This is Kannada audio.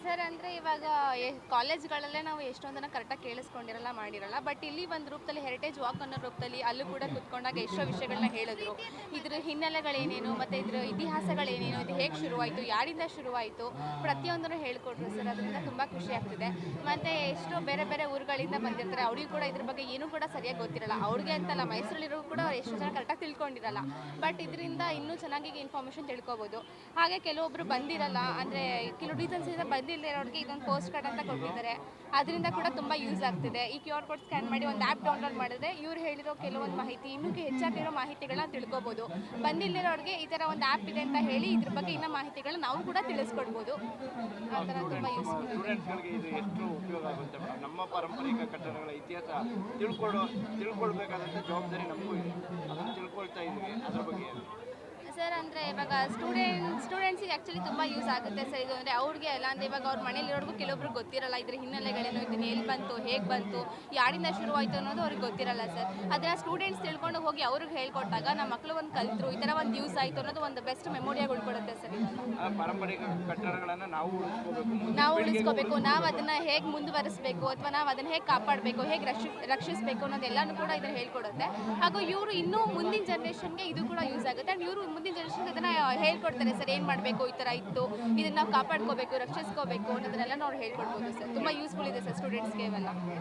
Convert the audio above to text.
ಸರ್ ಅಂದರೆ ಇವಾಗ ಕಾಲೇಜ್ಗಳಲ್ಲೇ ನಾವು ಎಷ್ಟೊಂದನ್ನು ಕರೆಕ್ಟಾಗಿ ಕೇಳಿಸ್ಕೊಂಡಿರಲ್ಲ ಮಾಡಿರಲ್ಲ. ಬಟ್ ಇಲ್ಲಿ ಒಂದು ರೂಪದಲ್ಲಿ ಹೆರಿಟೇಜ್ ವಾಕ್ ಅನ್ನೋ ರೂಪದಲ್ಲಿ ಅಲ್ಲೂ ಕೂಡ ಕುತ್ಕೊಂಡಾಗ ಎಷ್ಟೋ ವಿಷಯಗಳನ್ನ ಹೇಳಿದ್ರು. ಇದ್ರ ಹಿನ್ನೆಲೆಗಳೇನೇನು ಮತ್ತು ಇದ್ರ ಇತಿಹಾಸಗಳೇನೇನು, ಇದು ಹೇಗೆ ಶುರುವಾಯಿತು, ಯಾರಿಂದ ಶುರುವಾಯಿತು, ಪ್ರತಿಯೊಂದನ್ನು ಹೇಳ್ಕೊಟ್ರು ಸರ್. ಅದರಿಂದ ತುಂಬ ಖುಷಿ ಆಗ್ತಿದೆ. ಮತ್ತು ಎಷ್ಟೋ ಬೇರೆ ಬೇರೆ ಊರುಗಳಿಂದ ಬಂದಿರ್ತಾರೆ, ಅವ್ರಿಗೂ ಕೂಡ ಇದ್ರ ಬಗ್ಗೆ ಏನೂ ಕೂಡ ಸರಿಯಾಗಿ ಗೊತ್ತಿರಲ್ಲ. ಅವ್ರಿಗೆ ಅಂತಲ್ಲ, ಮೈಸೂರಲ್ಲಿರೋ ಕೂಡ ಅವ್ರು ಎಷ್ಟು ಜನ ಕರೆಕ್ಟಾಗಿ ತಿಳ್ಕೊಂಡಿರಲ್ಲ. ಬಟ್ ಇದರಿಂದ ಇನ್ನೂ ಚೆನ್ನಾಗಿ ಇನ್ಫಾರ್ಮೇಷನ್ ತಿಳ್ಕೊಬೋದು. ಹಾಗೆ ಕೆಲವೊಬ್ಬರು ಬಂದಿರಲ್ಲ, ಅಂದರೆ ಕೆಲವು ರೀಸನ್ಸಿಂದ ಬಂದಿಲ್ಲದಿರೋರಿಗೆ ಇದೊಂದು ಪೋಸ್ಟ್ ಕಾರ್ಡ್ ಅಂತ ಕೊಟ್ಟಿದ್ದಾರೆ. ಅದರಿಂದ ಕೂಡ ತುಂಬ ಯೂಸ್ ಆಗ್ತಿದೆ. ಈ QR ಕೋಡ್ ಸ್ಕ್ಯಾನ್ ಮಾಡಿ ಒಂದು ಆ್ಯಪ್ ಡೌನ್ಲೋಡ್ ಮಾಡಿದ್ರೆ ಇವ್ರು ಹೇಳಿರೋ ಕೆಲವೊಂದು ಮಾಹಿತಿ, ಇನ್ನೂ ಹೆಚ್ಚಾಗಿರೋ ಮಾಹಿತಿಗಳನ್ನ ತಿಳ್ಕೊಬೋದು. ಬಂದಿಲ್ಲದಿರೋರಿಗೆ ಈ ಥರ ಒಂದು ಆ್ಯಪ್ ಇದೆ ಅಂತ ಹೇಳಿ ಇದ್ರ ಬಗ್ಗೆ ಇನ್ನೂ ಮಾಹಿತಿಗಳನ್ನ ನಾವು ಕೂಡ ತಿಳಿಸ್ಕೊಡ್ಬೋದು. ಆ ಥರ ತುಂಬ ಯೂಸ್ಫುಲ್ ಇದೆ. ಸ್ಟೂಡೆಂಟ್ಸ್ಗಳಿಗೆ ಇದು ಎಷ್ಟು ಉಪಯೋಗ ಆಗುತ್ತೆ ಮೇಡಮ್? ನಮ್ಮ ಪಾರಂಪರಿಕ ಕಟ್ಟಡಗಳ ಇತಿಹಾಸ ತಿಳ್ಕೊಳ್ಬೇಕಾದಂಥ ಜವಾಬ್ದಾರಿ ನಮಗೂ ಇದೆ. ಅದನ್ನು ತಿಳ್ಕೊಳ್ತಾ ಇದ್ವಿ, ಅದ್ರ ಬಗ್ಗೆ ಸರ್ ಅಂದರೆ ಇವಾಗ ಸ್ಟೂಡೆಂಟ್ಸಿಗೆ ಆ್ಯಕ್ಚುಲಿ ತುಂಬ ಯೂಸ್ ಆಗುತ್ತೆ ಸರ್. ಇದು ಅಂದರೆ ಅವ್ರಿಗೆ ಎಲ್ಲ ಅಂದರೆ ಇವಾಗ ಅವ್ರ ಮನೇಲಿರೋರ್ಗೂ ಕೆಲವೊಬ್ರು ಗೊತ್ತಿರಲ್ಲ ಇದ್ರ ಹಿನ್ನೆಲೆಗಳೇನು, ಇದನ್ನು ಎಲ್ಲಿ ಬಂತು, ಹೇಗೆ ಬಂತು, ಯಾರಿಂದ ಶುರುವಾಯಿತು ಅನ್ನೋದು ಅವ್ರಿಗೆ ಗೊತ್ತಿರಲ್ಲ ಸರ್. ಅದನ್ನು ಸ್ಟೂಡೆಂಟ್ಸ್ ತಿಳ್ಕೊಂಡು ಹೋಗಿ ಅವ್ರಿಗೆ ಹೇಳ್ಕೊಟ್ಟಾಗ ನಮ್ಮ ಮಕ್ಕಳು ಒಂದು ಕಲಿತರು, ಈ ಥರ ಒಂದು ಯೂಸ್ ಆಯಿತು ಅನ್ನೋದು ಒಂದು ಬೆಸ್ಟ್ ಮೆಮೊರಿಯಾಗಿ ಉಳ್ಕೊಡುತ್ತೆ ಸರ್. ಪಾರಂಪರಿಕ ಕಟ್ಟಡಗಳನ್ನು ನಾವು ಉಳಿಸ್ಕೋಬೇಕು, ನಾವು ಅದನ್ನು ಹೇಗೆ ಮುಂದುವರಿಸಬೇಕು ಅಥವಾ ನಾವು ಅದನ್ನು ಹೇಗೆ ಕಾಪಾಡಬೇಕು, ಹೇಗೆ ರಕ್ಷಿಸಬೇಕು ಅನ್ನೋದೆಲ್ಲನೂ ಕೂಡ ಇದನ್ನು ಹೇಳ್ಕೊಡುತ್ತೆ. ಹಾಗೂ ಇವರು ಇನ್ನೂ ಮುಂದಿನ ಜನ್ರೇಷನ್ಗೆ ಇದು ಕೂಡ ಯೂಸ್ ಆಗುತ್ತೆ. ಆ್ಯಂಡ್ ಇವರು ಮುಂದಿನ ಜನರೇಷನ್ಗೆ ಅದನ್ನು ಹೇಳ್ಕೊಡ್ತಾರೆ ಸರ್. ಏನು ಮಾಡಬೇಕು, ಈ ಥರ ಇತ್ತು, ಇದನ್ನು ನಾವು ಕಾಪಾಡ್ಕೋಬೇಕು, ರಕ್ಷಿಸ್ಕೋಬೇಕು ಅನ್ನೋದನ್ನೆಲ್ಲ ನಾವು ಹೇಳ್ಕೊಡ್ಬೋದು ಸರ್. ತುಂಬ ಯೂಸ್ಫುಲ್ ಇದೆ ಸರ್ ಸ್ಟೂಡೆಂಟ್ಸ್ಗೆ ಇವೆಲ್ಲ.